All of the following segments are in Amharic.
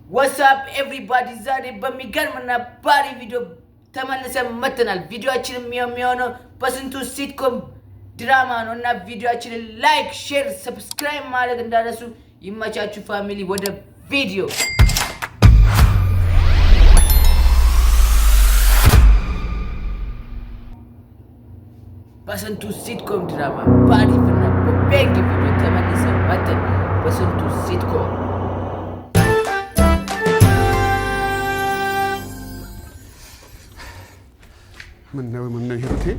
What's up everybody? ዛሬ በሚገርምና ባሪ ቪዲዮ ተመልሰን መጥተናል። ቪዲዮአችንን የሚሆነው በስንቱ ሲትኮም ድራማ ነው እና ቪዲዮአችንን ላይክ፣ ሼር፣ ሰብስክራይብ ማድረግ እንዳትረሱ። ይመቻችሁ ፋሚሊ። ወደ ቪዲዮ በስንቱ ሲትኮም ድራማ በአሪፍና በቤንግ ቪዲዮ ተመልሰን መጥተናል። በስንቱ ሲትኮም ምን ነው ይሄ?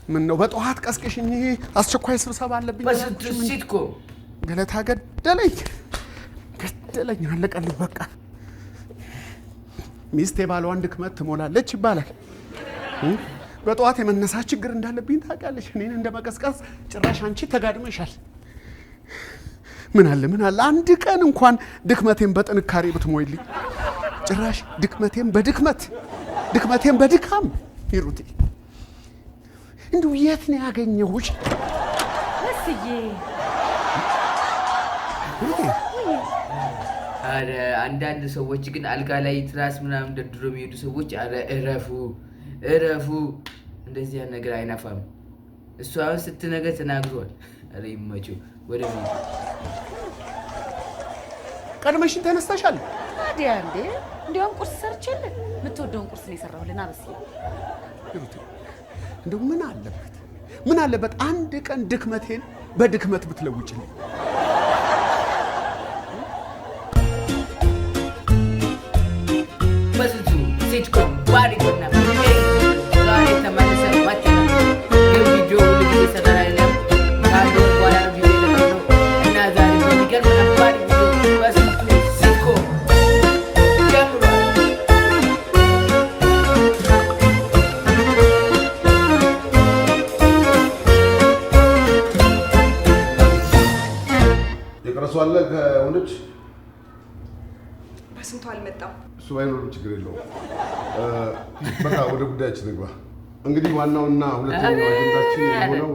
ምን ነው በጠዋት ቀስቅሽኝ፣ አስቸኳይ ስብሰባ አለብኝ። በስንቱ ሲትኮም ገለታ ገደለኝ አለቀልኝ። በቃ ሚስቴ ባለዋን ድክመት ትሞላለች ይባላል። በጠዋት የመነሳት ችግር እንዳለብኝ ታውቂያለሽ። እኔን እንደመቀስቀስ ጭራሽ አንቺ ተጋድመሻል። ምን አለ አንድ ቀን እንኳን ድክመቴን በጥንካሬ ብትሞይልኝ። ጭራሽ ድክመቴን በድካም ይሩቲ እንዱ የት ነው ያገኘሁሽ? መስዬ አረ አንዳንድ ሰዎች ግን አልጋ ላይ ትራስ ምናምን ደድሮ የሚሄዱ ሰዎች አረ እረፉ እንደዚህ ያን ነገር አይናፋም። እሱ አሁን ስትነገር ተናግሯል። አረ ይመቸው። ወደ ቤት ቀድመሽ ተነስተሻል። ታዲያ እንዴ እንዲያውም ቁርስ ሰርቼልህ የምትወደውን ቁርስ ነው የሰራሁልህ። ና በስዬ እንደው ምን አለበት አንድ ቀን ድክመቴን በድክመት ብትለውጭልኝ። በስንቱ ሲትኮም ባሪ ጎና ዛሬ ተመልሰን መጥተናል። የቪዲዮ ልጅ ሰራራይለም ካሉ በኋላ ቪዲዮ ነው እና ዛሬ በሚገርም ባሪ ቪዲዮ በስንቱ ሲትኮም አለ ከሆነች በስንቱ አልመጣም። እሱ ባይኖርም ችግር የለውም። በቃ ወደ ጉዳያችን እንግባ። እንግዲህ ዋናውና ሁለተኛው አጀንዳችን የሆነው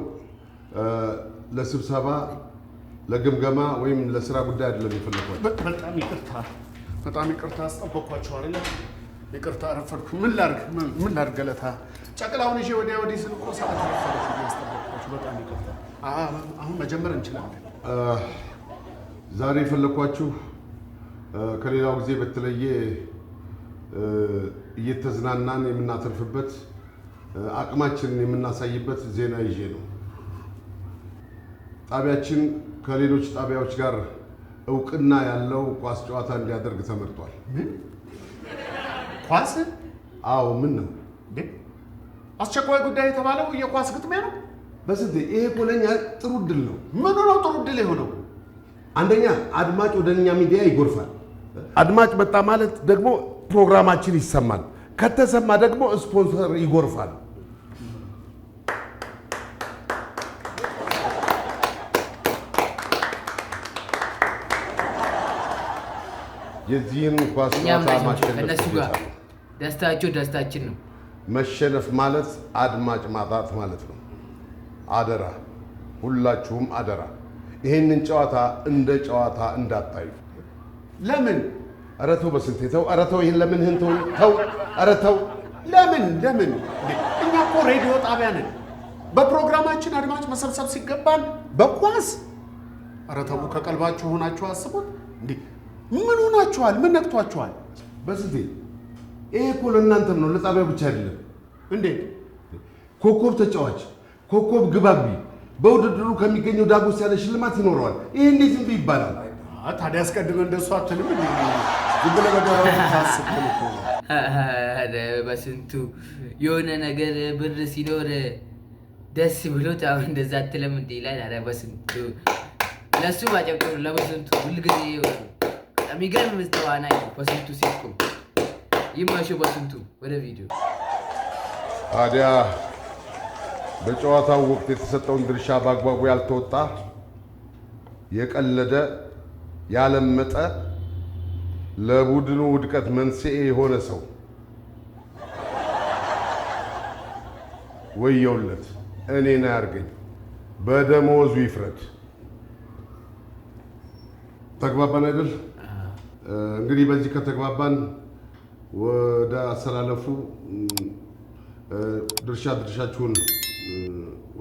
ለስብሰባ ለግምገማ ወይም ለስራ ጉዳይ አይደለም የፈለኳቸው። በጣም ይቅርታ አስጠበቅኳቸው አይደል? ይቅርታ አረፈድኩ። ምን ላድርግ ገለታ? ጨቅላውን ይዤ ወዲያ ወዲህ ስል እኮ ሰዓት አረፈደች። አስጠበቅኳቸው። በጣም ይቅርታ። አሁን መጀመር እንችላለን። ዛሬ የፈለኳችሁ ከሌላው ጊዜ በተለየ እየተዝናናን የምናተርፍበት አቅማችንን የምናሳይበት ዜና ይዤ ነው። ጣቢያችን ከሌሎች ጣቢያዎች ጋር እውቅና ያለው ኳስ ጨዋታ እንዲያደርግ ተመርጧል። ኳስ? አዎ። ምን ነው አስቸኳይ ጉዳይ የተባለው የኳስ ግጥሚያ ነው? በስንቴ ይሄ እኮ ለእኛ ጥሩ ድል ነው። ምኑ ነው ጥሩ ድል የሆነው? አንደኛ አድማጭ ወደ እኛ ሚዲያ ይጎርፋል። አድማጭ መጣ ማለት ደግሞ ፕሮግራማችን ይሰማል። ከተሰማ ደግሞ ስፖንሰር ይጎርፋል። የዚህን ኳስ ጨዋታ ማሸነፍ ደስታቸው ደስታችን ነው። መሸነፍ ማለት አድማጭ ማጣት ማለት ነው። አደራ፣ ሁላችሁም አደራ፣ ይሄንን ጨዋታ እንደ ጨዋታ እንዳታዩ። ለምን? ኧረ ተው በስንቴ ተው። ኧረ ተው ይሄን ለምን ተው። ኧረ ተው። ለምን? እኛ እኮ ሬዲዮ ጣቢያ ነን። በፕሮግራማችን አድማጭ መሰብሰብ ሲገባን በኳስ። ኧረ ተው፣ ከቀልባችሁ ሆናችሁ አስቡት። እንዴ ምን ሆናችኋል? ምን ነክቷችኋል? በስንቴ ይሄ እኮ ለእናንተም ነው፣ ለጣቢያው ብቻ አይደለም። እንዴት? ኮከብ ተጫዋች፣ ኮከብ ግባቢ በውድድሩ ከሚገኘው ዳጎስ ያለ ሽልማት ይኖረዋል። ይሄ እንዴት እንዴ ይባላል? ታዲያ አስቀድመን እንደሱ አትልም እንዴ? ዝም ብለህ በጋራ ታስብኩ እኮ። በስንቱ የሆነ ነገር ብር ሲኖር ደስ ብሎት አሁን እንደዛ አትልም እንዴ ይላል። ኧረ በስንቱ ለሱ ባጨብጨብ ለበስንቱ ሁልጊዜ የሚገርም ተዋናይ ነው። በስንቱ ሲትኮም ይመሽው። በስንቱ ወደ ቪዲዮ ታዲያ በጨዋታው ወቅት የተሰጠውን ድርሻ በአግባቡ ያልተወጣ የቀለደ ያለመጠ ለቡድኑ ውድቀት መንስኤ የሆነ ሰው ወየውለት፣ እኔን አያርገኝ፣ በደመወዙ ይፍረድ። ተግባባን አይደል? እንግዲህ በዚህ ከተግባባን ወደ አሰላለፉ ድርሻችሁን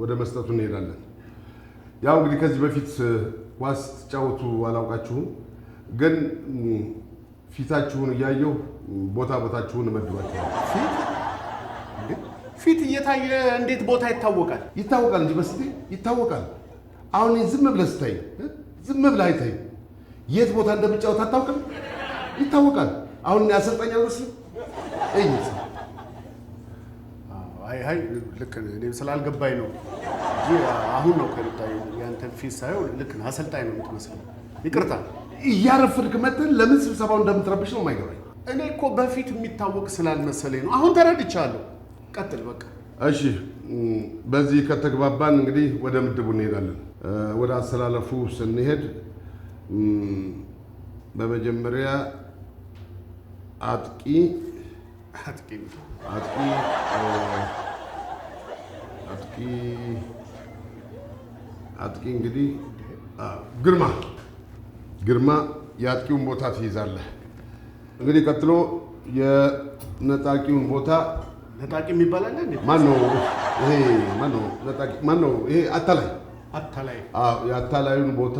ወደ መስጠቱ እንሄዳለን። ያው እንግዲህ ከዚህ በፊት ኳስ ተጫወቱ አላውቃችሁም፣ ግን ፊታችሁን እያየሁ ቦታችሁን እመድባችኋለሁ። ፊት እየታየ እንዴት ቦታ ይታወቃል? ይታወቃል እንጂ በስቴ ይታወቃል። አሁን ዝም ብለህ ስታይ ዝም ብለህ አይታይ የት ቦታ እንደምጫወት አታውቅም? ይታወቃል። አሁን አሰልጣኝ አልመስልም? አይ ልክ እኔ ስላልገባኝ ነው እንጂ አሁን ነው ከልታይ ያንተን ፊት ሳይሆን ልክ አሰልጣኝ ነው የምትመስለው። ይቅርታ። እያረፍድክ መጥተህ ለምን ስብሰባው እንደምትረብሽ ነው የማይገባኝ። እኔ እኮ በፊት የሚታወቅ ስላልመሰለኝ ነው። አሁን ተረድቻለሁ። ቀጥል በቃ። እሺ፣ በዚህ ከተግባባን እንግዲህ ወደ ምድቡ እንሄዳለን። ወደ አሰላለፉ ስንሄድ በመጀመሪያ አጥቂ እንግዲህ ግርማ የአጥቂውን ቦታ ትይዛለህ። እንግዲህ ቀጥሎ የነጣቂውን ቦታ ነጣቂ የሚባል አለ እንዴ? ማነው ይሄ? አታላይ። አዎ፣ የአታላዩን ቦታ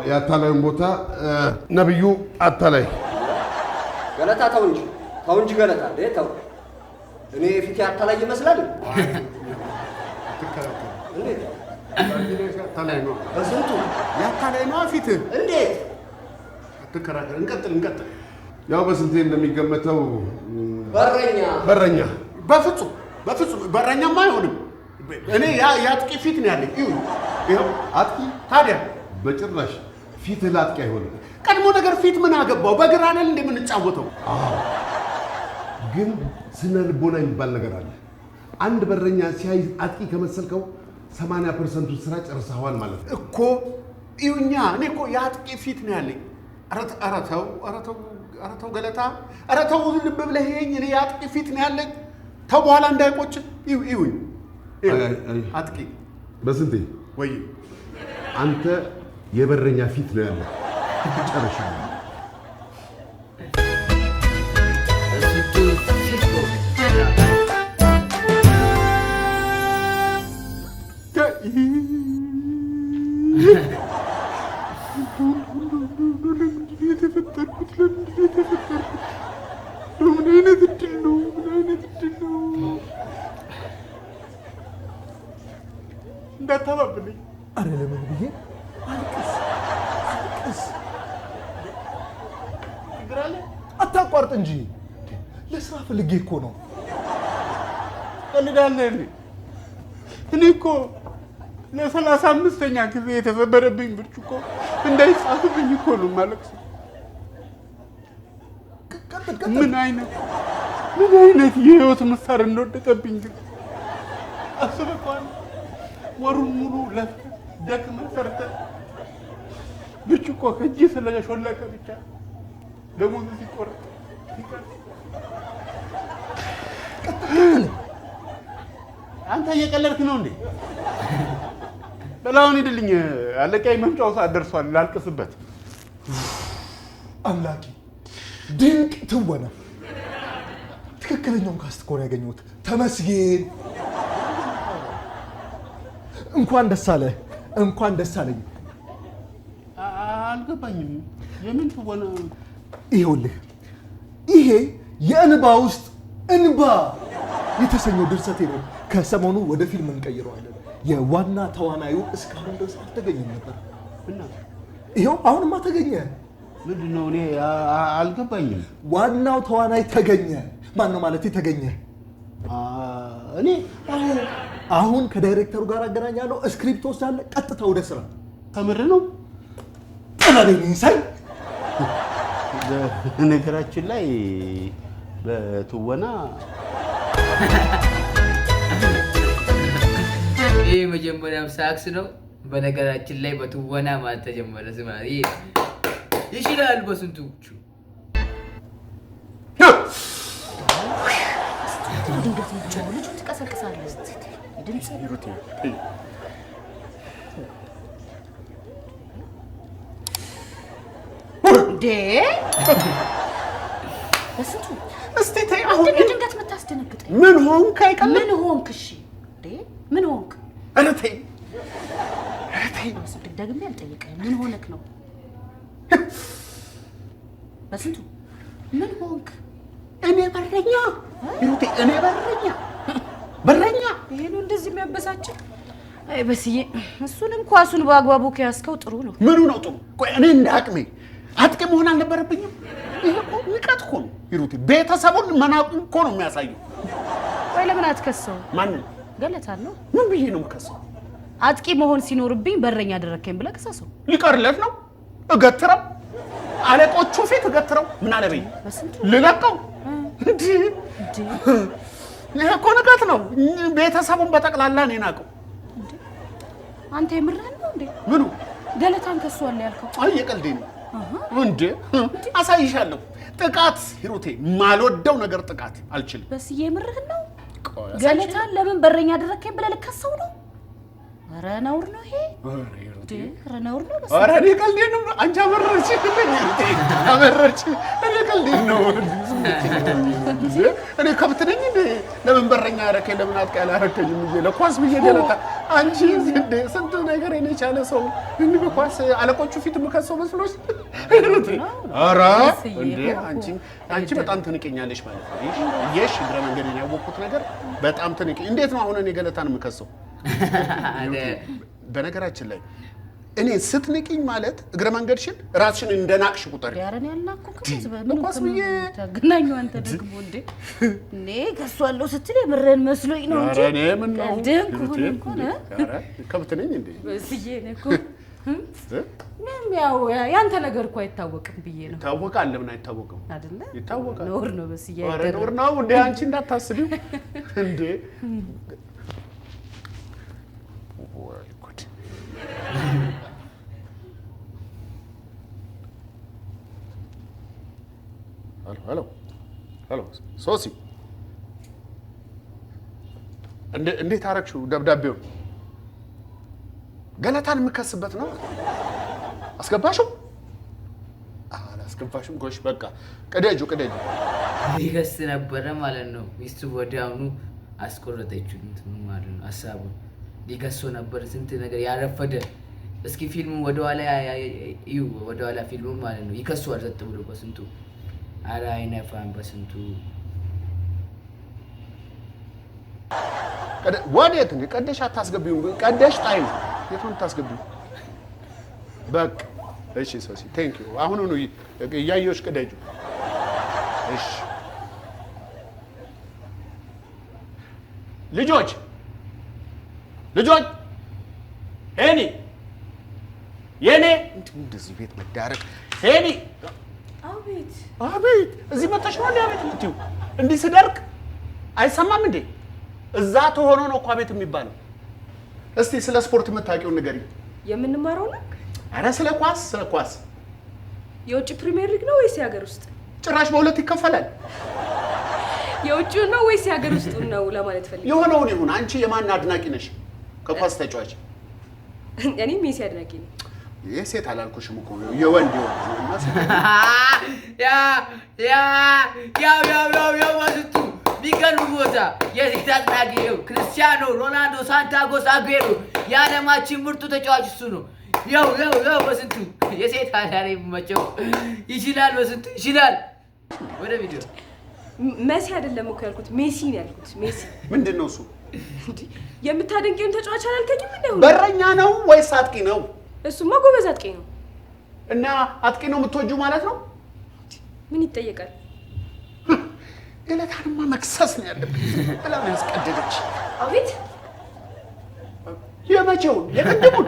የአታላዩን ቦታ ነብዩ አታላይ። ገለታ ተው እንጂ ገለታ ተው። እኔ ፊት አታላይ ይመስላል። እንዴት አታላይ ነው? በስንቱ የአታላይ ነው ፊት። እንዴት አትከራከር። እንቀጥል። ያው በስንቴ እንደሚገመተው በረኛ። በፍጹም በረኛማ አይሆንም። እኔ የአጥቂ ፊት ነው ያለኝ። ይኸው አጥቂ። ታዲያ በጭራሽ ፊት ለአጥቂ አይሆንም። ቀድሞ ነገር ፊት ምን አገባው? በግራ አይደል እንደምንጫወተው? ግን ስነ ልቦና የሚባል ነገር አለ። አንድ በረኛ ሲያይ አጥቂ ከመሰልከው 80% ስራ ጨርሰዋል ማለት ነው እኮ። እኛ እኔ እኮ የአጥቂ ፊት ነው ያለኝ። ኧረ ተው ገለታ፣ ኧረ ተው ልብ ብለህ ይሄኝ። እኔ የአጥቂ ፊት ነው ያለኝ። ተው በኋላ እንዳይቆጭ። ይሁን አጥቂ በስንቴ ወይ አንተ የበረኛ ፊት ነው ያለው። ጨርሻለሁ። ምን አይነት እድል ነው? እንዳታባብልኝ። አረ ለምን ብዬ አልቅስ። ችግር አለ? አታቋርጥ እንጂ ለስራ ፈልጌ እኮ ነው። ቀልዳለህ እንዴ? እኔ እኮ ለ35ኛ ጊዜ የተሰበረብኝ ብርጭቆ እንዳይጻፍብኝ እኮ ነው የማለቅሰው። ምን አይነት የህይወት ምሳር እንደወደቀብኝ ግን አስበቀዋል። ወሩን ሙሉ ለፍተህ ደክመህ ሰርተህ ብርጭቆ ከእጅ ስለሾለከ ብቻ ደሞዝ ሲቆርጥ አንተ እየቀለድክ ነው እንዴ? በላውን ሂድልኝ። አለቃዬ መምጫው ሰዓት ደርሷል። ላልቅስበት። አምላኬ ድንቅ ትወና። ትክክለኛውን ካስት እኮ ነው ያገኘሁት። ተመስገን። እንኳን ደስ አለህ። እንኳን ደስ አለኝ። አልገባኝም። የምን ትወና? ይኸውልህ ይሄ የእንባ ውስጥ እንባ የተሰኘው ድርሰቴ ነው። ከሰሞኑ ወደ ፊልም እንቀይረዋለን። የዋና ተዋናዩ እስካሁን ድረስ አልተገኘም ነበር እና ይኸው አሁንማ ተገኘ። ምንድን ነው? እኔ አልገባኝም። ዋናው ተዋናይ ተገኘ። ማን ነው ማለት ተገኘ? እኔ አሁን ከዳይሬክተሩ ጋር አገናኛለሁ። ስክሪፕት ወስዳለህ። ቀጥታ ወደ ስራ። ከምር ነው? ጠላቤን ሳይ ነገራችን ላይ በትወና ይህ መጀመሪያም ሳክስ ነው። በነገራችን ላይ በትወና ማለት ተጀመረ። ስማ ይችላል በስንቶቹ ልጁን ትቀሰቅሳለህ። እንዴ በስንቱ እስቲ ተይ አሁን ድንገት የምታስደነግጠኝ ምን ሆንክ? አይቀልም ምን ሆንክ? እሺ እንዴ ምን ሆንክ? ኧረ ተይ በስንቱ ደግሜ አልጠየቀኝም። ምን ሆነክ ነው? በስንቱ ምን ሆንክ? እኔ በረኛ ሂሩቴ፣ እኔ በረኛ ይሄ ነው እንደዚህ የሚያበሳጭ? አይ በስዬ እሱንም ኳሱን በአግባቡ ከያዝከው ጥሩ ነው። ምኑ ነው ጥሩ? ቆይ እኔ እንደ አጥቂ መሆን አልነበረብኝም? ይሄ እኮ ንቀት እኮ ነው ሂሩቴ። ቤተሰቡን መናቁ እኮ ነው የሚያሳየው። ቆይ ለምን አትከሰው? ማንን? ገለታን ነው። ምን ብዬ ነው የምከሰው? አጥቂ መሆን ሲኖርብኝ በረኛ አደረከኝ ብለህ ከሰሰው። ሊቀርለት ነው እገትረው፣ አለቆቹ ፊት እገትረው። ምን አለበኝ? ልለቀው እንዴ? ይሄ እኮ ንቀት ነው። ቤተሰቡን በጠቅላላ ነው ናቀው። አንተ የምርህን ነው እንዴ? ምኑ? ገለታን ከሷል ያልከው? አይ የቀልዴ ነው እንዴ? አሳይሻለሁ። ጥቃት ሂሩቴ፣ ማልወደው ነገር ጥቃት አልችልም። በስዬ የምርህን ነው? ገለታን ለምን በረኛ አደረከኝ ብለህ ልከሰው ነው? ኧረ ነውር ነው ይሄ። ኧረ ነውር ነው። ኧረ እኔ ቀልዴን ነው። አንቺ አመረርሽ አመረርሽ። እኔ ቀልዴን ነው። እኔ ከብት ነኝ እንዴ? ለምን በረኛ አደረከኝ? ለምን አጥቂ አላደረከኝም? ለኳስ ብዬ ገለታ አንቺ እንዴ ስንት ነገር የቻለ ሰው እንዴ በኳስ አለቆቹ ፊት የምከሰው መስሎሽ? ኧረ እንዴ አንቺ በጣም ትንቀኛለሽ ማለት ነው። ይሽ እግረ መንገዴን ያወቅኩት ነገር በጣም ትንቀኝ። እንዴት ነው አሁን እኔ ገለታን የምከሰው? በነገራችን ላይ እኔ ስትንቂኝ ማለት እግረ መንገድሽን ራስሽን እንደናቅሽ ቁጠሪ። ያረን ያላኩ ከመዝበኑ ብዬ ተገናኙ። አንተ ደግሞ እንዴ እኔ ከሷለው ስትል የምረን መስሎኝ ነው እንጂ እኔ ምን ነው ኧረ ከብት ነኝ እንዴ? በስዬ ነኩ ምን ያው ያንተ ነገር እኮ አይታወቅም ብዬ ነው። ይታወቃል። ለምን አይታወቅም? አይደለ? ይታወቃል። ኖር ነው በስዬ ኧረ ኖር ነው እንዴ? አንቺ እንዳታስቢው እንዴ። ሄሎ ሶሲ፣ እንዴት አደረግሽው ደብዳቤውን? ገለታን የምከስበት ነው። አስገባሽው? አላስገባሽም? ጎሽ በቃ ቅደጁ። ሊከስ ነበረ ማለት ነው። ሚስቱ ወዲያውኑ አስቆረጠችው ማለት ነው። ሀሳቡን ሊከሶ ነበር። ስንት ነገር ያረፈደ። እስኪ ፊልሙ ወደኋላ እዩ፣ ወደኋላ ፊልሙ ማለት ነው። ይከሷል ዘጥ ብሎ በስንቱ። ኧረ አይነፋም በስንቱ። ወዴት እንደ ቀደሽ አታስገቢው? ቀደሽ ጣይም የት ነው የምታስገቢው? በቃ እሺ ሶሲ ቴንክ ዩ። አሁኑኑ እያየሁሽ ቅደጁ። እሺ ልጆች ሄኒ የኔ እንደዚህ ቤት መዳረቅ። ሄኒ አቤት እዚህ መጣሽ ነው እንዴ? አቤት የምትይው እንዲህ ስደርቅ አይሰማም እንዴ? እዛ ተሆኖ ነው እኮ አቤት የሚባለው። እስቲ ስለ ስፖርት የምታውቂውን ንገሪኝ። የምንማረው ነው? ኧረ ስለ ኳስ። የውጭ ፕሪሚየር ሊግ ነው ወይስ የሀገር ውስጥ? ጭራሽ በሁለት ይከፈላል። የውጭው ነው ወይስ የሀገር ውስጡ ነው ለማለት ፈልጌ። የሆነውን ይሁን። አንቺ የማን አድናቂ ነሽ ከኳስ ተጫዋች? እኔ ሜሲ አድናቂ ነኝ። የሴት አላልኩሽም እኮ የወንድ ያው ወስቱ ቢገርም ቦታ የሴት አድናቂ ነው። ክርስቲያኖ ሮናልዶ ሳንቲያጎ አጉዌሮ የዓለማችን ምርጡ ተጫዋች እሱ ነው። ያው በስንቱ የሴት አዳሪ መቸው ይችላል። በስንቱ ይችላል። ወደ ቪዲዮ መሲ አይደለም እኮ ያልኩት ሜሲ ነው ያልኩት። ሜሲ ምንድን ነው እሱ? የምታደንቂውን ተጫዋች አላልከኝም እንዴ? በረኛ ነው ወይስ አጥቂ ነው? እሱማ ጎበዝ አጥቂ ነው። እና አጥቂ ነው የምትወጂው ማለት ነው? ምን ይጠየቃል? ገለታንማ መክሰስ ነው ያለብኝ። በጣም ያስቀደደች። አቤት የመቼውን የቀደሙን።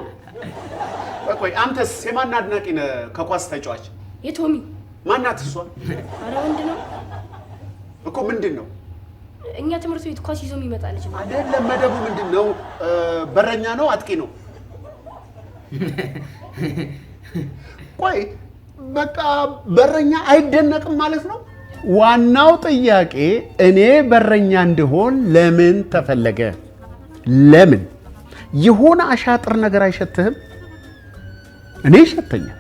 ቆይ አንተስ የማን አድናቂ ነህ ከኳስ ተጫዋች? የቶሚ። ማናት እሷ? ኧረ ወንድ ነው እኮ። ምንድን ነው? እኛ ትምህርት ቤት ኳስ ይዞ የሚመጣ ልጅ ነው አይደለም። መደቡ ምንድን ነው? በረኛ ነው አጥቂ ነው? ቆይ በቃ በረኛ አይደነቅም ማለት ነው? ዋናው ጥያቄ እኔ በረኛ እንድሆን ለምን ተፈለገ? ለምን? የሆነ አሻጥር ነገር አይሸትህም? እኔ ይሸተኛል።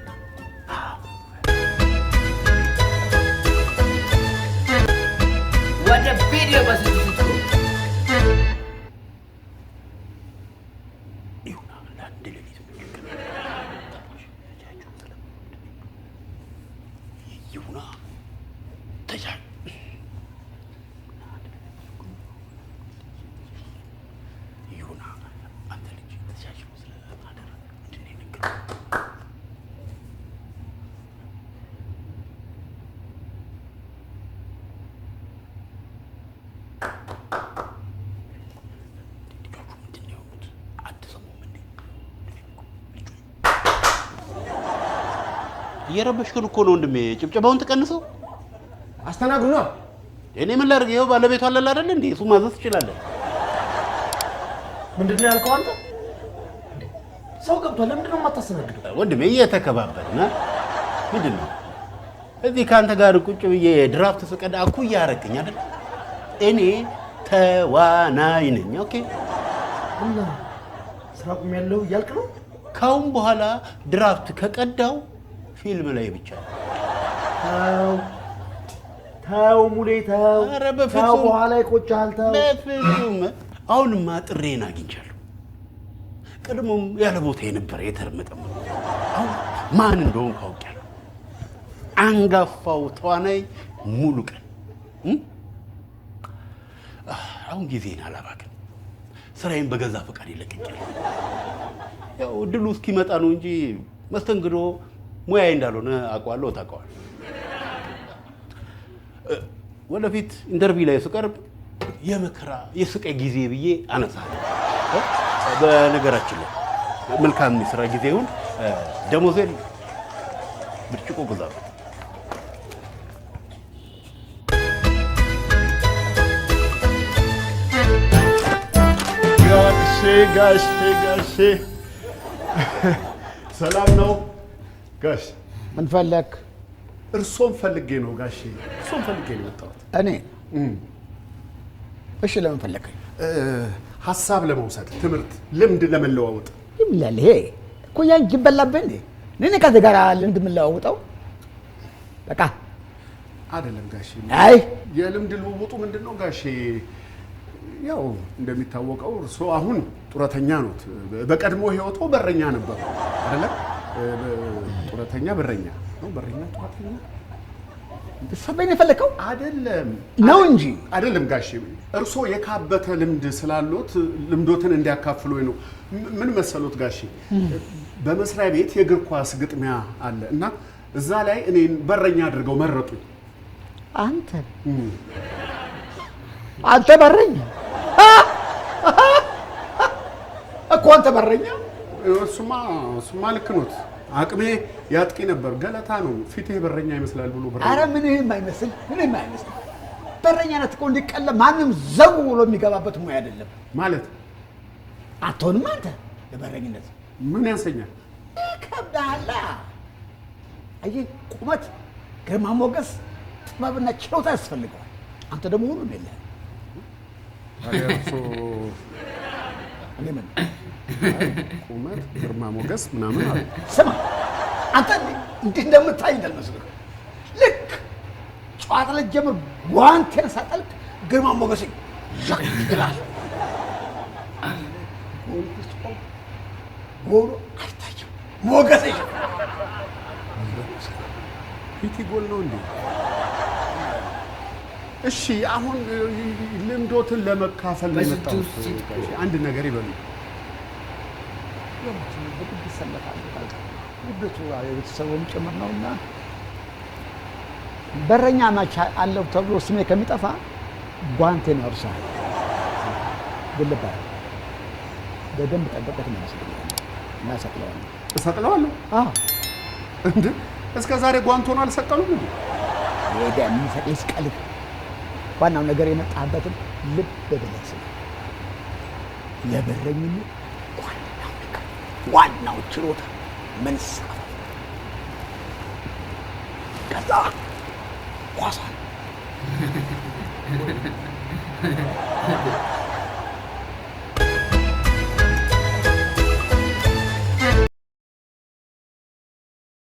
እየረበሽኩን እኮ ነው ወንድሜ። ጭብጨባውን ተቀንሰው አስተናግዱና። እኔ ምን ላድርግ? ይኸው ባለቤቱ አለ አይደል እንዴ? እሱ ማዘዝ ትችላለህ። ምንድን ነው ያልከው አንተ? ሰው ገብቷል። ለምንድን ነው የማታስተናግደው? ወንድሜ እየተከባበርን ምንድን ነው እዚህ ከአንተ ጋር ቁጭ ብዬ ድራፍት ስቀዳ እኩያ አደረግኝ አይደል? እኔ ተዋናይ ነኝ። ኦኬ እና ስራ ቆሜያለሁ እያልክ ነው? ካሁን በኋላ ድራፍት ከቀዳው ፊልም ላይ ብቻ ተው ሙሌ ተው። ኧረ በፍጹም ተው፣ በኋላ ይቆጭሃል። ተው በፍጹም። አሁንማ ጥሬን አግኝቻለሁ። ቀድሞም ያለ ቦታ የነበረ የተርመጠመ አሁን ማን እንደሆነ ካውቂያለሁ። አንጋፋው ተዋናይ ሙሉቀን። አሁን ጊዜን አላባክን፣ ስራዬን በገዛ ፈቃድ ይለቀኛል። ያው እድሉ እስኪመጣ ነው እንጂ መስተንግዶ ሙያዬ እንዳልሆነ አውቀዋለሁ። ታውቀዋለህ። ወደፊት ኢንተርቪው ላይ ስቀርብ የመከራ የስቃይ ጊዜ ብዬ አነሳለሁ። በነገራችን ላይ መልካም የስራ ጊዜውን ደሞዜን ብርጭቆ ግዛበት። ጋሼ ሰላም ነው ጋሽ? ምን ፈለክ? እርሶን ፈልጌ ነው ጋሼ፣ እርሶን ፈልጌ ነው የመጣሁት። እኔ እሺ፣ ለምን ፈለከኝ? ሀሳብ ለመውሰድ፣ ትምህርት፣ ልምድ ለመለዋወጥ። ይምላል ይሄ እኮ ያን ይበላብህ እንዴ? እኔ ከዚህ ጋር ልምድ የምንለዋውጠው በቃ አይደለም ጋሼ። አይ የልምድ ልውውጡ ምንድን ነው ጋሼ? ያው እንደሚታወቀው እርሶ አሁን ጡረተኛ ኖት። በቀድሞ ህይወቶ በረኛ ነበሩ አይደለ? ጡረተኛ በረኛ ነው። በረኛ ጡረተኛ ሰበኝ የፈለከው አይደለም ነው እንጂ አይደለም ጋሼ። እርሶ የካበተ ልምድ ስላሉት ልምዶትን እንዲያካፍሉ ነው። ምን መሰሎት ጋሼ፣ በመስሪያ ቤት የእግር ኳስ ግጥሚያ አለ እና እዛ ላይ እኔን በረኛ አድርገው መረጡኝ። አንተ በረኛ እኮ አንተ በረኛ። እሱማ ልክ ኖት። አቅሜ ያጥቂ ነበር። ገለታ ነው ፊቴ በረኛ ይመስላል ብሎ በረኛ። ኧረ ምንም አይመስል። በረኛነት እኮ እንዲቀለ ማንም ዘው ብሎ የሚገባበት ሙያ አይደለም ማለት አትሆንም አንተ ለበረኝነት። ምን ያንሰኛል? ይከብዳል። አየህ፣ ቁመት፣ ግርማ ሞገስ፣ ጥበብና ችሎታ ያስፈልገዋል። አንተ ደግሞ ሁሉም የለህም። እኔ ምን ቁመት፣ ግርማ ሞገስ ምናምን አለ። ስማ አንተ እንዲህ እንደምታይ እንዳልመስልህ። ልክ ጨዋታ ላይ ጀምር ጓንቴን ሳጠልቅ ግርማ ሞገስ ይላል። ጎሉ አይታይም፣ ሞገስ ይሻል። ፊት ጎል ነው እንዴ? እሺ አሁን ልምዶትን ለመካፈል ነው የመጣሁት። አንድ ነገር ይበሉ። በግድ ይሰለፋል። ግድቱ የቤተሰቡም ጭምር ነውና በረኛ ማቻ አለው ተብሎ ስሜ ከሚጠፋ ጓንቴን ያርሳል። ግልባ በደንብ ጠበቀት ነው እና ሰቅለዋለሁ። እሰቅለዋለሁ? አዎ። እንዴ እስከ ዛሬ ጓንቶን አልሰቀሉም እንዴ? ሄደ ምን ሰቅል ይስቀል። ዋናው ነገር የመጣበትን ልብ በደለስ ለበረኝነት ዋናው ችሎታ መንሳፈፍ፣ ከዛ ኳሷን